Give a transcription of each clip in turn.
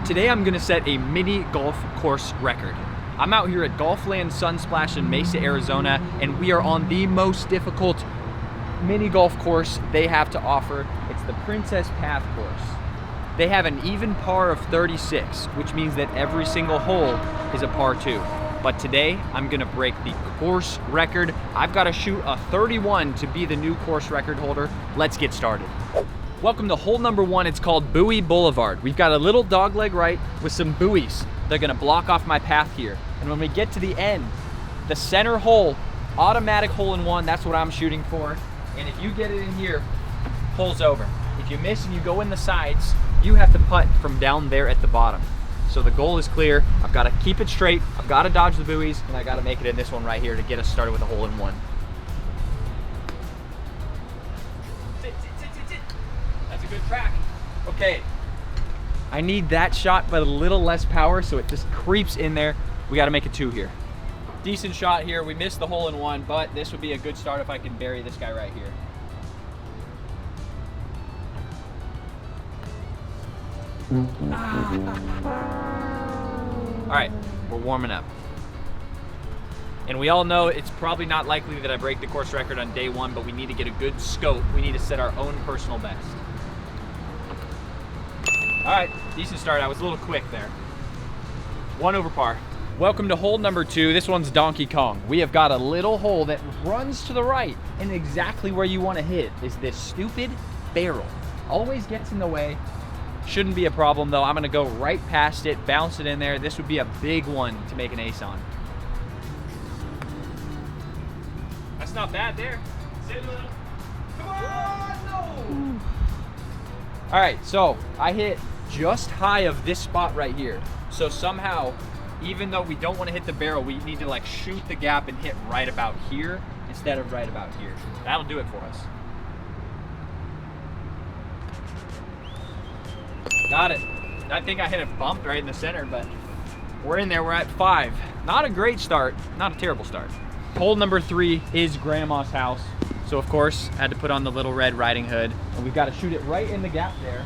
Today I'm gonna set a mini golf course record. I'm out here at Golfland Sunsplash in Mesa, Arizona, and we are on the most difficult mini golf course they have to offer. It's the Princess Path course. They have an even par of 36, which means that every single hole is a par 2. But today, I'm gonna break the course record. I've gotta shoot a 31 to be the new course record holder. Let's get started. Welcome to hole number 1. It's called Buoy Boulevard. We've got a little dogleg right with some buoys. They're gonna block off my path here. And when we get to the end, the center hole, automatic hole-in-one, that's what I'm shooting for. And if you get it in here, hole's over. If you miss and you go in the sides, you have to putt from down there at the bottom. So the goal is clear. I've got to keep it straight, I've got to dodge the buoys, and I got to make it in this one right here to get us started with a hole-in-one. That's a good track. Okay. I need that shot but a little less power so it just creeps in there. We got to make a 2 here. Decent shot here. We missed the hole-in-one, but this would be a good start if I can bury this guy right here. All right, we're warming up. And we all know it's probably not likely that I break the course record on day 1, but we need to get a good scope. We need to set our own personal best. All right, decent start. I was a little quick there. 1 over par. Welcome to hole number 2. This one's Donkey Kong. We have got a little hole that runs to the right, and exactly where you want to hit is this stupid barrel. Always gets in the way. Shouldn't be a problem though. I'm gonna go right past it, bounce it in there. This would be a big one to make an ace on. That's not bad there. Sit a little. Come on, no! All right, so I hit just high of this spot right here. So somehow, even though we don't want to hit the barrel, we need to like shoot the gap and hit right about here instead of right about here. That'll do it for us. Got it. I think I hit it bumped right in the center, but we're in there. We're at 5. Not a great start, not a terrible start. Hole number 3 is Grandma's house. So of course, I had to put on the little red riding hood, and we've got to shoot it right in the gap there.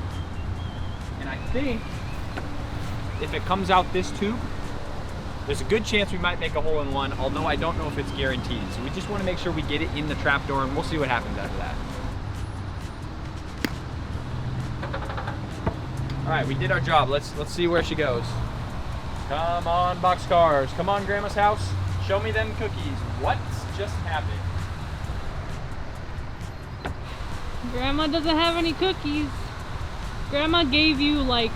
And I think if it comes out this tube, there's a good chance we might make a hole-in-one, although I don't know if it's guaranteed. So we just want to make sure we get it in the trapdoor, and we'll see what happens after that. All right, we did our job. Let's see where she goes. Come on, boxcars. Come on, Grandma's house. Show me them cookies. What just happened? Grandma doesn't have any cookies. Grandma gave you like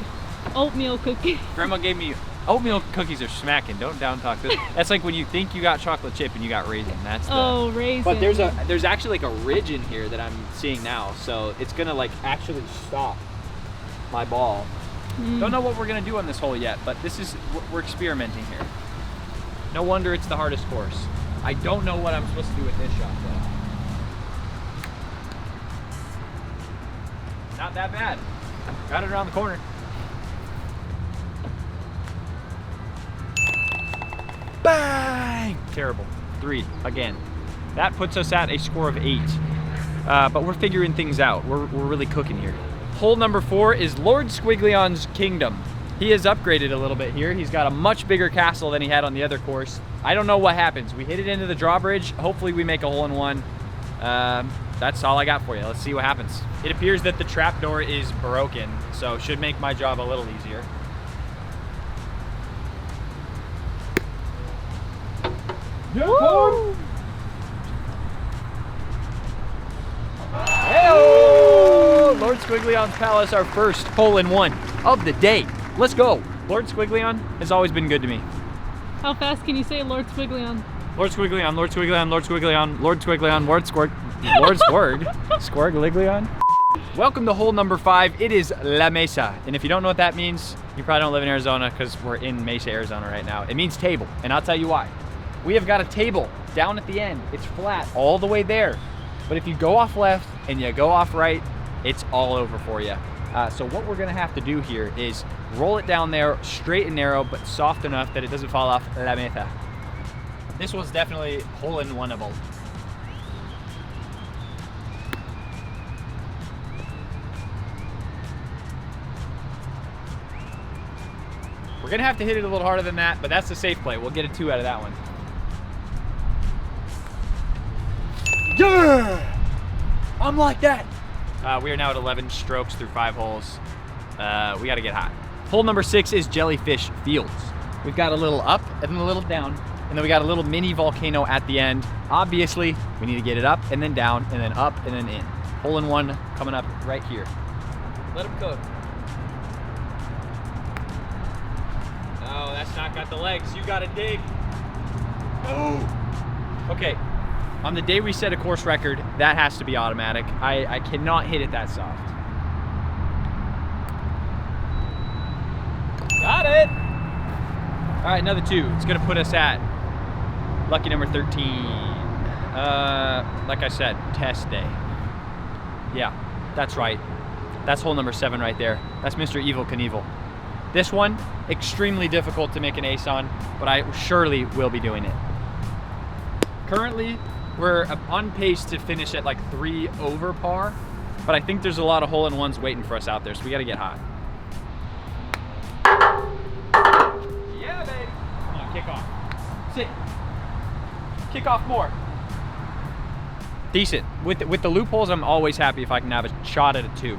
oatmeal cookies. Grandma gave me oatmeal cookies are smacking. Don't down talk this. That's like when you think you got chocolate chip and you got raisin. That's the, oh, raisin. But there's actually like a ridge in here that I'm seeing now, so it's gonna like actually stop my ball. Don't know what we're gonna do on this hole yet, but we're experimenting here. No wonder it's the hardest course. I don't know what I'm supposed to do with this shot though. Not that bad. Got it around the corner. Bang! Terrible. 3 again. That puts us at a score of 8. But we're figuring things out. We're really cooking here. Hole number 4 is Lord Squiglion's Kingdom. He has upgraded a little bit here. He's got a much bigger castle than he had on the other course. I don't know what happens. We hit it into the drawbridge. Hopefully we make a hole-in-one. That's all I got for you. Let's see what happens. It appears that the trapdoor is broken, so should make my job a little easier. Woo! Hey-o! Lord Squiglion's Palace, our first hole-in-one of the day. Let's go. Lord Squiglion has always been good to me. How fast can you say Lord Squiglion? Lord Squiglion, Lord Squiglion, Lord Squiglion, Lord Squiglion, Lord Squirg, Lord Squirg, Squirgliglion. Welcome to hole number 5. It is La Mesa. And if you don't know what that means, you probably don't live in Arizona because we're in Mesa, Arizona right now. It means table, and I'll tell you why. We have got a table down at the end. It's flat all the way there. But if you go off left and you go off right, it's all over for you. So what we're gonna have to do here is roll it down there straight and narrow, but soft enough that it doesn't fall off La Mesa. This one's definitely hole-in-oneable. We're gonna have to hit it a little harder than that, but that's the safe play. We'll get a 2 out of that one. Yeah! I'm like that. We are now at 11 strokes through 5 holes. We gotta get hot. Hole number 6 is Jellyfish Fields. We've got a little up and a little down, and then we got a little mini volcano at the end. Obviously, we need to get it up and then down and then up and then in. Hole in one coming up right here. Let him cook. No, that's not got the legs. You gotta dig. Oh. Okay. On the day we set a course record, that has to be automatic. I cannot hit it that soft. Got it. All right, another 2. It's gonna put us at lucky number 13. Like I said, test day. Yeah, that's right. That's hole number 7 right there. That's Mr. Evil Knievel. This one, extremely difficult to make an ace on, but I surely will be doing it. Currently, we're on pace to finish at like 3 over par, but I think there's a lot of hole-in-ones waiting for us out there, so we gotta get hot. Yeah, baby. Come on, kick off. Sit. Kick off more. Decent. With the loopholes, I'm always happy if I can have a shot at a 2.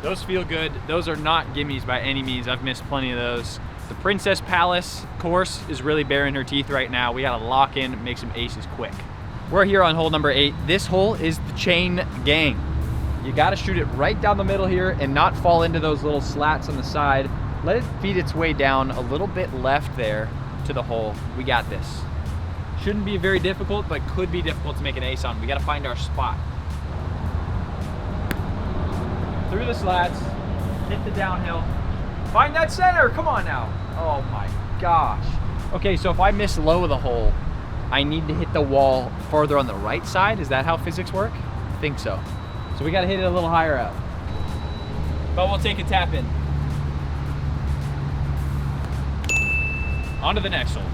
Those feel good. Those are not gimmies by any means. I've missed plenty of those. The Princess Palace course is really baring her teeth right now. We gotta lock in and make some aces quick. We're here on hole number 8. This hole is the chain gang. You gotta shoot it right down the middle here and not fall into those little slats on the side. Let it feed its way down a little bit left there to the hole. We got this. Shouldn't be very difficult, but could be difficult to make an ace on. We gotta find our spot. Through the slats, hit the downhill. Find that center, come on now. Oh my gosh. Okay, so if I miss low of the hole, I need to hit the wall further on the right side. Is that how physics work? I think so. So we gotta hit it a little higher up. But we'll take a tap in. On to the next hole.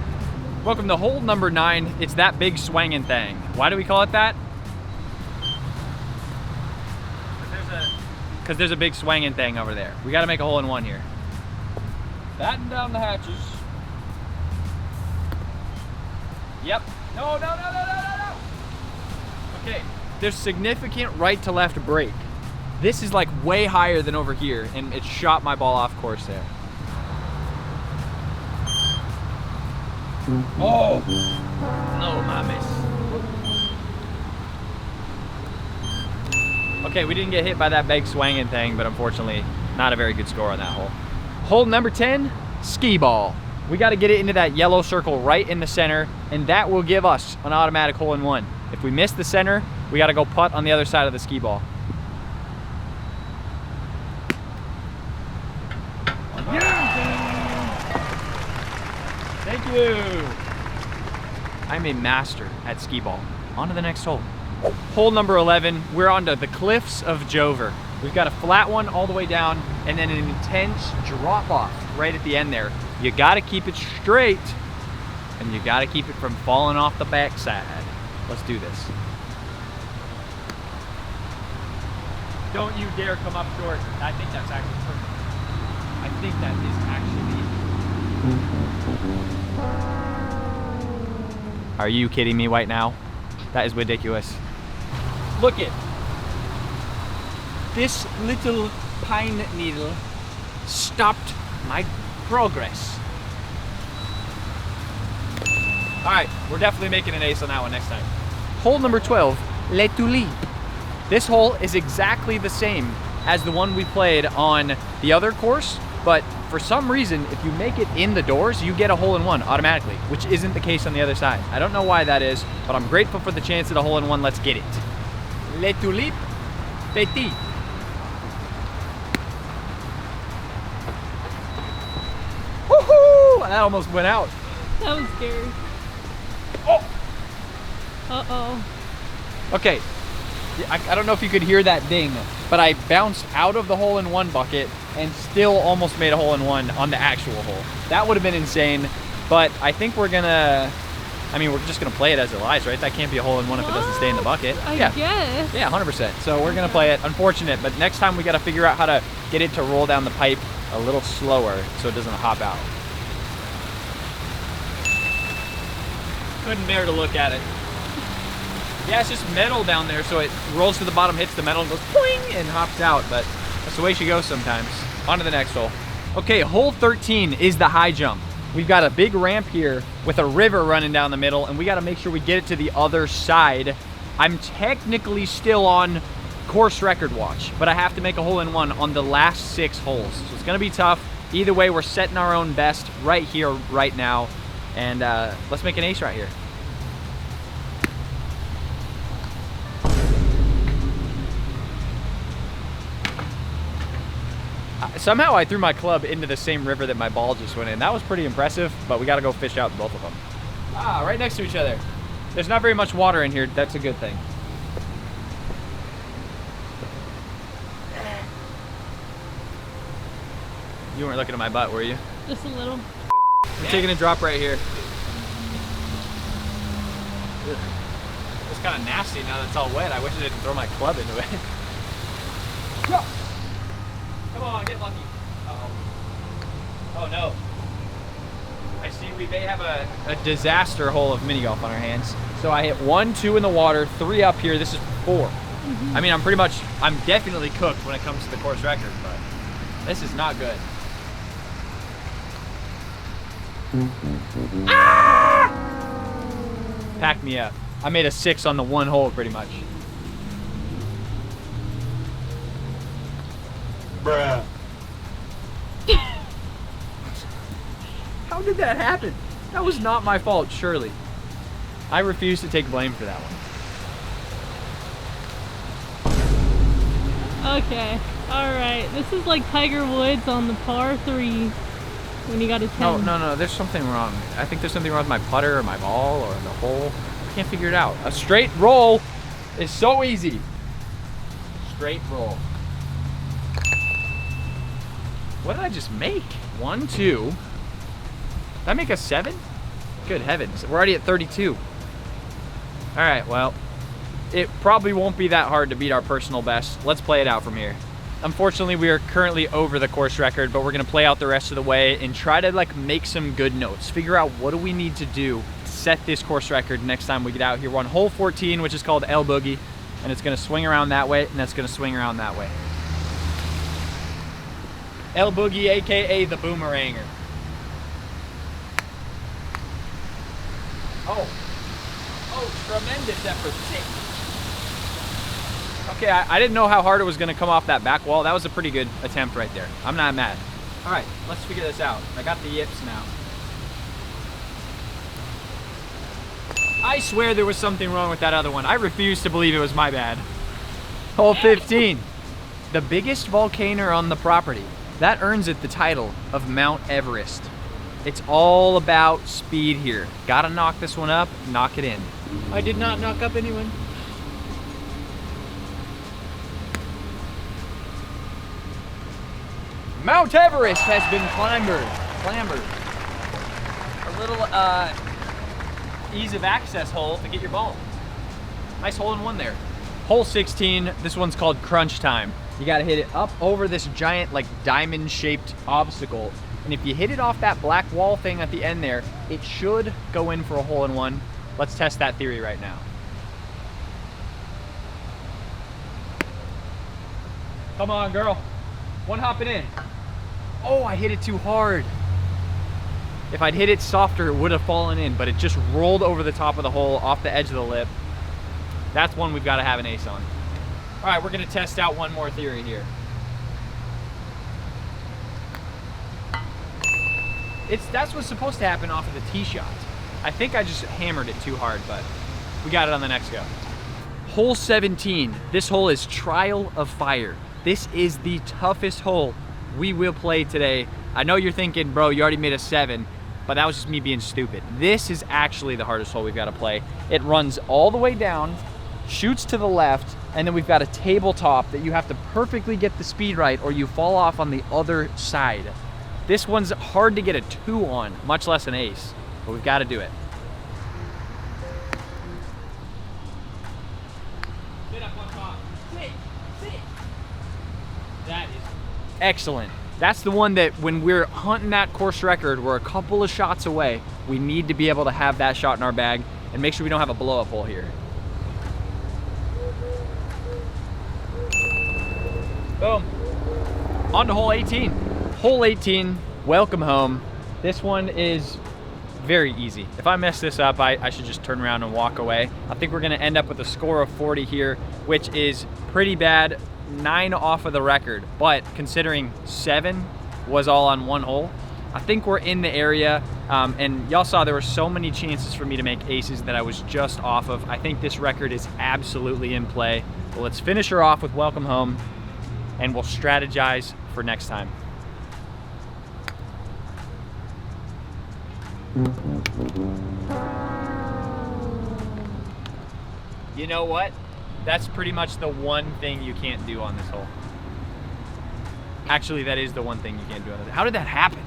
Welcome to hole number 9. It's that big swanging thing. Why do we call it that? Because there's a big swanging thing over there. We gotta make a hole in one here. Batten down the hatches. Yep. No. Okay, there's significant right to left break. This is like way higher than over here, and it shot my ball off course there. Oh! No mames. Okay, we didn't get hit by that big swanging thing, but unfortunately, not a very good score on that hole. Hole number 10, skee ball. We got to get it into that yellow circle right in the center, and that will give us an automatic hole in one. If we miss the center, we got to go putt on the other side of the skee ball. Thank you. I'm a master at skee ball. On to the next hole. Hole number 11, we're on to the cliffs of Jover. We've got a flat one all the way down and then an intense drop off right at the end there. You gotta keep it straight and you gotta keep it from falling off the backside. Let's do this. Don't you dare come up short. I think that's actually perfect. I think that is actually... Are you kidding me right now? That is ridiculous. Look it. This little pine needle stopped my progress. All right, we're definitely making an ace on that one next time. Hole number 12, Les Tulipes. This hole is exactly the same as the one we played on the other course, but for some reason, if you make it in the doors, you get a hole in one automatically, which isn't the case on the other side. I don't know why that is, but I'm grateful for the chance at a hole in one. Let's get it. Les Tulipes Petit. Woohoo! That almost went out. That was scary. Oh! Uh-oh. Okay, I don't know if you could hear that ding, but I bounced out of the hole in one bucket and still almost made a hole in one on the actual hole. That would have been insane, but I think we're gonna I mean, we're just gonna play it as it lies, right? That can't be a hole-in-one if it doesn't stay in the bucket. I Yeah. guess. Yeah, 100%. So we're gonna play it. Unfortunate, but next time we gotta figure out how to get it to roll down the pipe a little slower so it doesn't hop out. Couldn't bear to look at it. Yeah, it's just metal down there, so it rolls to the bottom, hits the metal, and goes boing, and hops out, but that's the way she goes sometimes. On to the next hole. Okay, hole 13 is the high jump. We've got a big ramp here with a river running down the middle, and we gotta make sure we get it to the other side. I'm technically still on course record watch, but I have to make a hole-in-one on the last 6 holes. So it's gonna be tough. Either way, we're setting our own best right here, right now, and let's make an ace right here. Somehow I threw my club into the same river that my ball just went in. That was pretty impressive, but we gotta go fish out both of them. Ah, right next to each other. There's not very much water in here. That's a good thing. You weren't looking at my butt, were you? Just a little. We're taking a drop right here. Ugh. It's kind of nasty now that it's all wet. I wish I didn't throw my club into it. Go! Come on, get lucky. Uh-oh. Oh no. I see we may have a disaster hole of mini golf on our hands. So I hit 1, 2 in the water, 3 up here. This is 4. I mean, I'm definitely cooked when it comes to the course record, but this is not good. Ah! Pack me up. I made a 6 on the 1 hole pretty much. Bruh. How did that happen? That was not my fault, surely. I refuse to take blame for that one. Okay. Alright. This is like Tiger Woods on the par 3 when you got a 10. No. There's something wrong. I think there's something wrong with my putter or my ball or the hole. I can't figure it out. A straight roll is so easy. Straight roll. What did I just make? 1, 2. Did I make a 7? Good heavens. We're already at 32. All right, well, it probably won't be that hard to beat our personal best. Let's play it out from here. Unfortunately, we are currently over the course record, but we're gonna play out the rest of the way and try to like make some good notes. Figure out what do we need to do to set this course record next time we get out here. We're on hole 14, which is called El Boogie, and it's gonna swing around that way, and that's gonna swing around that way. El Boogie, AKA the Boomeranger. Oh, tremendous effort. 6. Okay, I didn't know how hard it was gonna come off that back wall. That was a pretty good attempt right there. I'm not mad. All right, let's figure this out. I got the yips now. I swear there was something wrong with that other one. I refuse to believe it was my bad. Hole 15, the biggest volcano on the property. That earns it the title of Mount Everest. It's all about speed here. Gotta knock this one up, knock it in. I did not knock up anyone. Mount Everest has been clambered. A little ease of access hole to get your ball. Nice hole-in-one there. Hole 16, this one's called crunch time. You gotta hit it up over this giant like diamond-shaped obstacle. And if you hit it off that black wall thing at the end there, it should go in for a hole-in-one. Let's test that theory right now. Come on, girl. One hopping in. Oh, I hit it too hard. If I'd hit it softer, it would have fallen in, but it just rolled over the top of the hole, off the edge of the lip. That's one we've got to have an ace on. All right, we're gonna test out one more theory here. That's what's supposed to happen off of the tee shot. I think I just hammered it too hard, but we got it on the next go. Hole 17, this hole is Trial of Fire. This is the toughest hole we will play today. I know you're thinking, bro, you already made a 7, but that was just me being stupid. This is actually the hardest hole we've got to play. It runs all the way down, shoots to the left, and then we've got a tabletop that you have to perfectly get the speed right or you fall off on the other side. This one's hard to get a 2 on, much less an ace, but we've got to do it. That is excellent. That's the one that when we're hunting that course record, we're a couple of shots away. We need to be able to have that shot in our bag and make sure we don't have a blow up hole here. Boom. On to hole 18. Hole 18, welcome home. This one is very easy. If I mess this up, I should just turn around and walk away. I think we're gonna end up with a score of 40 here, which is pretty bad. 9 off of the record, but considering 7 was all on one hole, I think we're in the area. And y'all saw there were so many chances for me to make aces that I was just off of. I think this record is absolutely in play. But let's finish her off with welcome home, and we'll strategize for next time. You know what? That's pretty much the one thing you can't do on this hole. Actually, that is the one thing you can't do on this. How did that happen?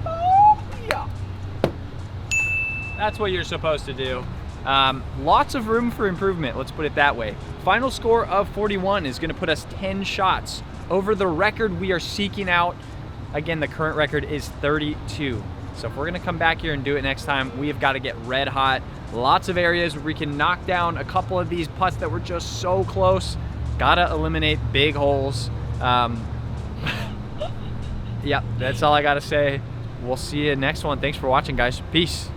Oh, yeah. That's what you're supposed to do. Lots of room for improvement, let's put it that way. Final score of 41 is gonna put us 10 shots over the record we are seeking out. Again, the current record is 32. So if we're gonna come back here and do it next time, we have gotta get red hot. Lots of areas where we can knock down a couple of these putts that were just so close. Gotta eliminate big holes. Yep, that's all I gotta say. We'll see you next one. Thanks for watching, guys. Peace.